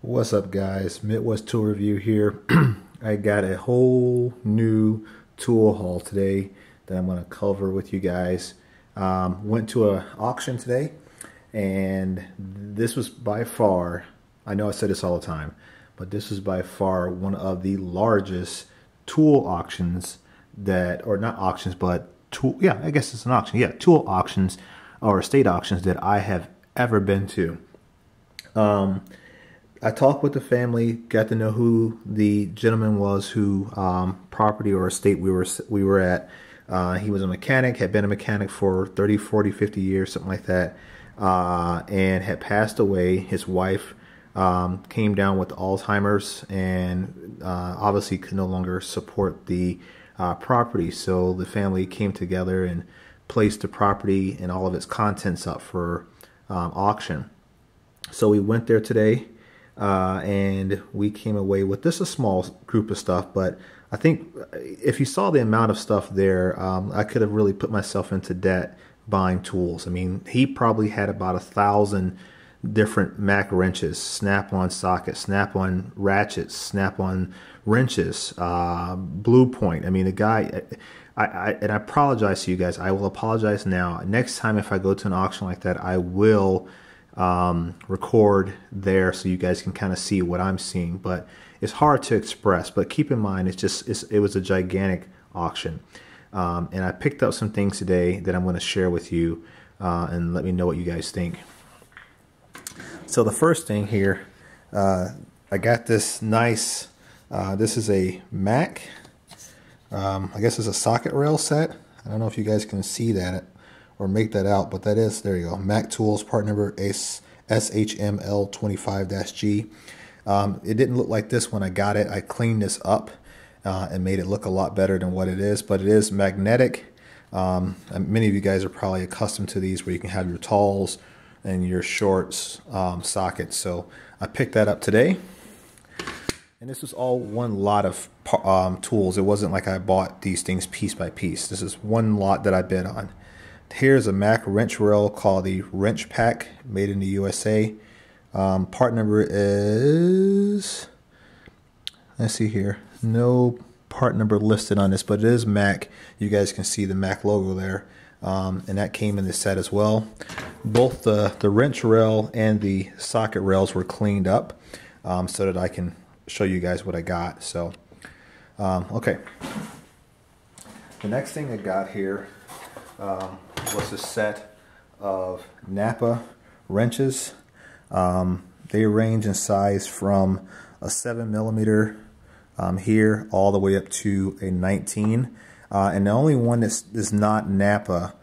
What's up, guys? Midwest Tool Review here. I got a whole new tool haul today that I'm going to cover with you guys. Went to an auction today, and this was by far, I know I say this all the time, but this was by far one of the largest tool auctions that, or not auctions, but tool, yeah, I guess it's an auction. Yeah, tool auctions or estate auctions that I have ever been to. I talked with the family, got to know who the gentleman was, who property or estate we were at. He was a mechanic, had been a mechanic for 30, 40, 50 years, something like that, and had passed away. His wife came down with Alzheimer's and obviously could no longer support the property. So the family came together and placed the property and all of its contents up for auction. So we went there today. And we came away with just a small group of stuff, but I think if you saw the amount of stuff there, I could have really put myself into debt buying tools. I mean, he probably had about 1,000 different Mac wrenches, Snap-on sockets, Snap-on ratchets, Snap-on wrenches, Blue Point. I mean, the guy, and I apologize to you guys. I will apologize now. Next time if I go to an auction like that, I will record there so you guys can kind of see what I'm seeing, but it's hard to express. But keep in mind, it was a gigantic auction, and I picked up some things today that I'm going to share with you, and let me know what you guys think. So the first thing here, I got this nice, this is a Mac, I guess it's a socket rail set. I don't know if you guys can see that or make that out, but that is, there you go, Mac Tools, part number SHML25-G. It didn't look like this when I got it. I cleaned this up and made it look a lot better than what it is, but it is magnetic. Many of you guys are probably accustomed to these where you can have your talls and your shorts sockets. So I picked that up today. And this was all one lot of tools. It wasn't like I bought these things piece by piece. This is one lot that I bid on. Here's a Mac wrench rail called the Wrench Pack, made in the USA. Part number is, let's see here, no part number listed on this, but it is Mac. You guys can see the Mac logo there, and that came in the set as well. Both the wrench rail and the socket rails were cleaned up so that I can show you guys what I got. So, okay. The next thing I got here was a set of Napa wrenches. They range in size from a 7mm here all the way up to a 19. And the only one that's not Napa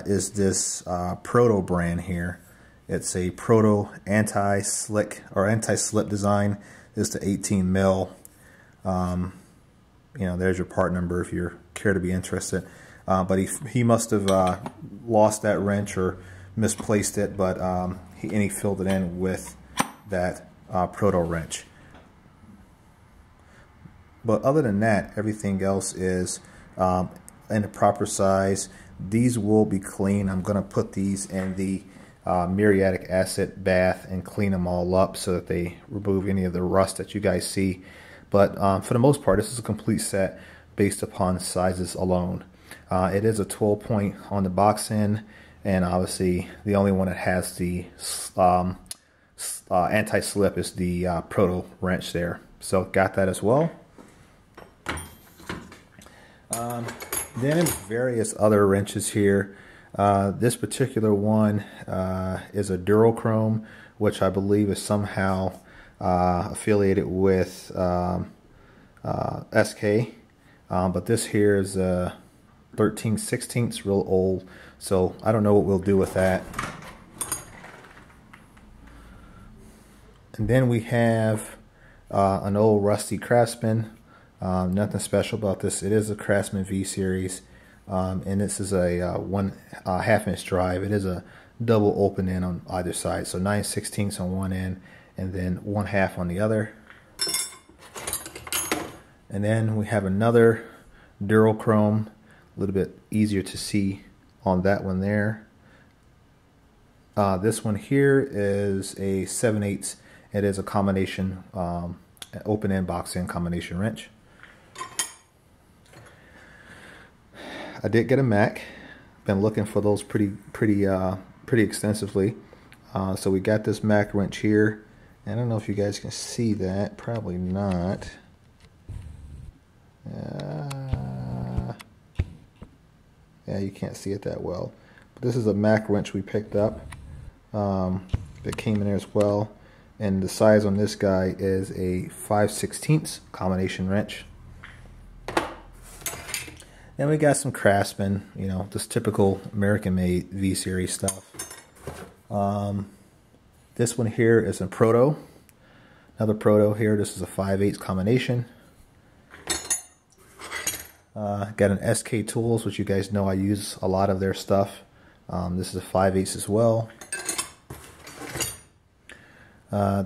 is this Proto brand here. It's a Proto anti-slick or anti-slip design. This is the 18mm. You know, there's your part number if you care to be interested. But he must have lost that wrench or misplaced it, but he filled it in with that Proto wrench. But other than that, everything else is in the proper size. These will be clean. I'm going to put these in the muriatic acid bath and clean them all up so that they remove any of the rust that you guys see. But for the most part, this is a complete set based upon sizes alone. It is a 12-point on the box end, and obviously the only one that has the anti-slip is the Proto wrench there. So got that as well. Then various other wrenches here. This particular one is a Durochrome, which I believe is somehow affiliated with SK. But this here is 13/16, real old, so I don't know what we'll do with that. And then we have an old rusty Craftsman. Nothing special about this. It is a Craftsman V series, and this is a 1/2-inch drive. It is a double open end on either side, so 9/16 on one end and then 1/2 on the other. And then we have another Durochrome, a little bit easier to see on that one there. This one here is a 7/8 It is a combination, an open end box end combination wrench. I did get a Mac. Been looking for those pretty extensively. So we got this Mac wrench here. I don't know if you guys can see that. Probably not. Yeah, you can't see it that well. But this is a Mac wrench we picked up. That came in there as well. And the size on this guy is a 5/16 combination wrench. Then we got some Craftsman, you know, just typical American-made V-Series stuff. This one here is a Proto. Another Proto here. This is a 5/8 combination. Got an SK Tools, which you guys know I use a lot of their stuff. This is a 5/8 as well.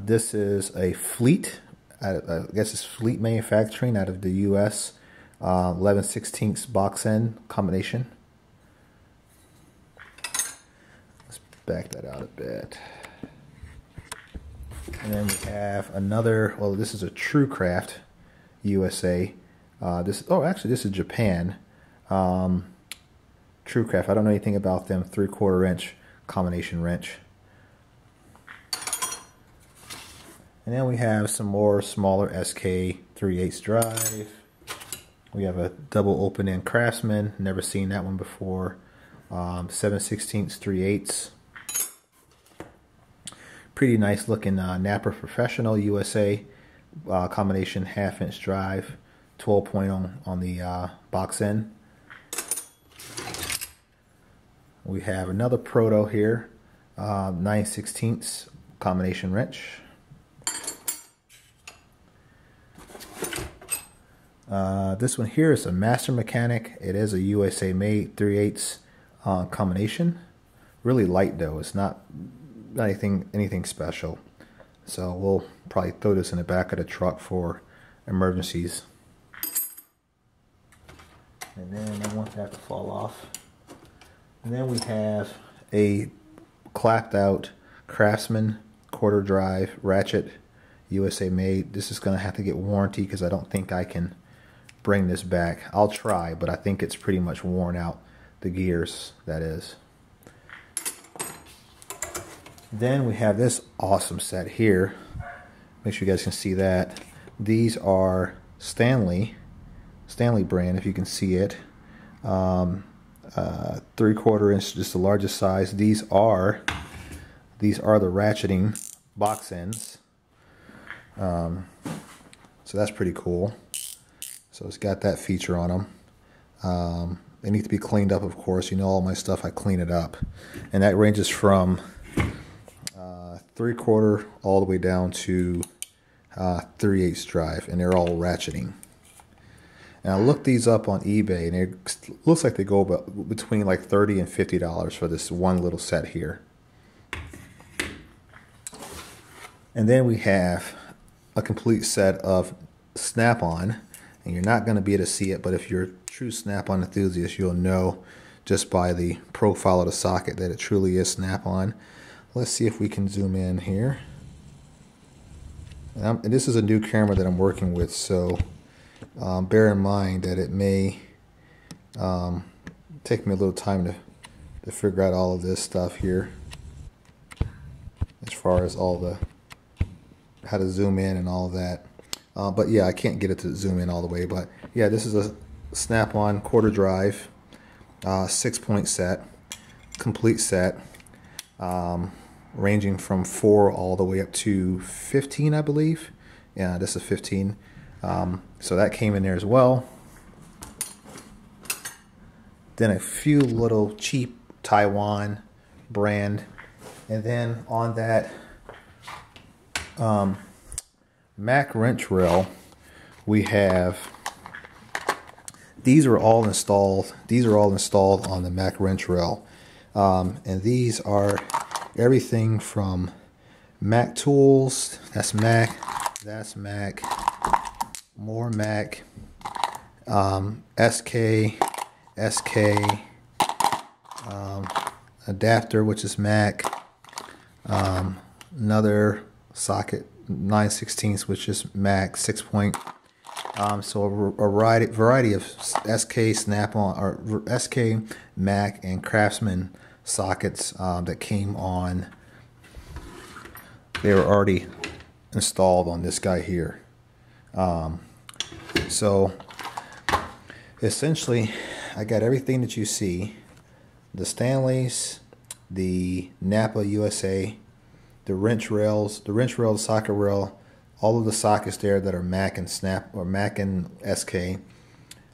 This is a Fleet. I guess it's Fleet Manufacturing out of the U.S. 11/16 box end combination. Let's back that out a bit. And then we have another, well, this is a TrueCraft USA. This is Japan. TrueCraft, I don't know anything about them. 3/4 inch combination wrench. And then we have some more smaller SK 3/8 drive. We have a double open end Craftsman. Never seen that one before. 7/16 3/8. Pretty nice looking Napper Professional USA combination 1/2 inch drive. 12 point on the box end. We have another Proto here. 9/16 combination wrench. This one here is a Master Mechanic. It is a USA made 3/8 combination. Really light though. It's not anything special. So we'll probably throw this in the back of the truck for emergencies. And then I want that to fall off. And then we have a clapped out Craftsman 1/4 drive ratchet, USA made. This is going to have to get warranty because I don't think I can bring this back. I'll try, but I think it's pretty much worn out. The gears, that is. Then we have this awesome set here. Make sure you guys can see that. These are Stanley brand, if you can see it. 3/4 inch, just the largest size. These are the ratcheting box ends. So that's pretty cool. So it's got that feature on them. They need to be cleaned up, of course. You know, all my stuff, I clean it up. And that ranges from 3/4 all the way down to 3/8 drive, and they're all ratcheting. And I looked these up on eBay, and it looks like they go about between like $30 and $50 for this one little set here. And then we have a complete set of Snap-on, and you're not going to be able to see it, but if you're a true Snap-on enthusiast, you'll know just by the profile of the socket that it truly is Snap-on. Let's see if we can zoom in here. And this is a new camera that I'm working with, so bear in mind that it may take me a little time to figure out all of this stuff here, as far as all the how to zoom in and all of that. But yeah, I can't get it to zoom in all the way. But yeah, this is a Snap-on 1/4 drive, 6-point set, complete set, ranging from 4 all the way up to 15, I believe. Yeah, this is 15. So that came in there as well. Then a few little cheap Taiwan brand, and then on that Mac wrench rail, we have these are all installed. These are all installed on the Mac wrench rail, and these are everything from Mac tools. That's Mac. That's Mac. More Mac. SK. Adapter, which is Mac. Another socket, 9/16, which is Mac 6 point. So a variety of SK Snap-on or SK, Mac, and Craftsman sockets that came on. They were already installed on this guy here. So essentially, I got everything that you see: the Stanleys, the Napa USA, the wrench rails, the socket rail, all of the sockets there that are Mac and Snap or Mac and SK,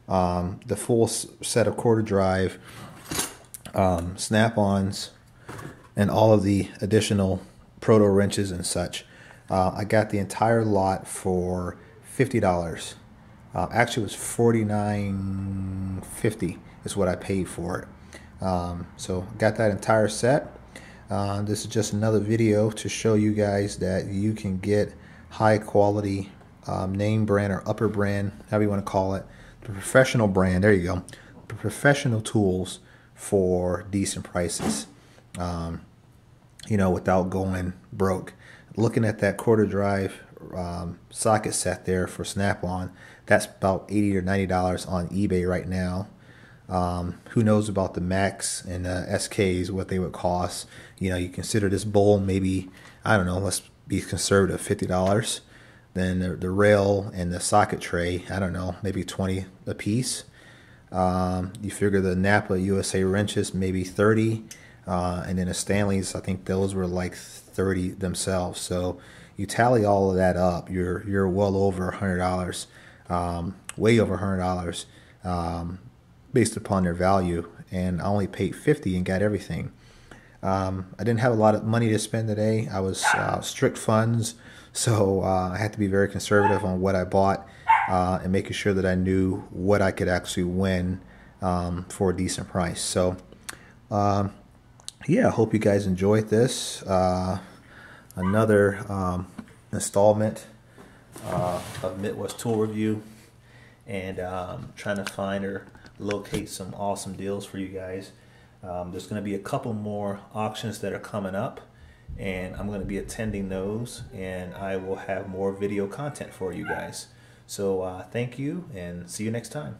the full set of quarter drive, Snap-ons, and all of the additional proto wrenches and such. I got the entire lot for $50. Actually, it was $49.50 is what I paid for it. So got that entire set. This is just another video to show you guys that you can get high quality name brand or upper brand, however you want to call it, the professional brand, there you go, the professional tools for decent prices, you know, without going broke. Looking at that quarter drive socket set there for Snap-on, that's about $80 or $90 on eBay right now. Who knows about the Macs and the SKs, what they would cost. You know, you consider this bowl maybe, I don't know, let's be conservative, $50. Then the rail and the socket tray, I don't know, maybe $20 a piece. You figure the Napa USA wrenches maybe $30, and then the Stanleys, I think those were like $30 themselves. So you tally all of that up, you're well over $100, way over $100, based upon their value. And I only paid $50 and got everything. I didn't have a lot of money to spend today. I was strict funds, so I had to be very conservative on what I bought, and making sure that I knew what I could actually win for a decent price. So yeah, I hope you guys enjoyed this. Another installment of Midwest Tool Review, and trying to find or locate some awesome deals for you guys. There's going to be a couple more auctions that are coming up, and I'm going to be attending those, and I will have more video content for you guys. So thank you, and see you next time.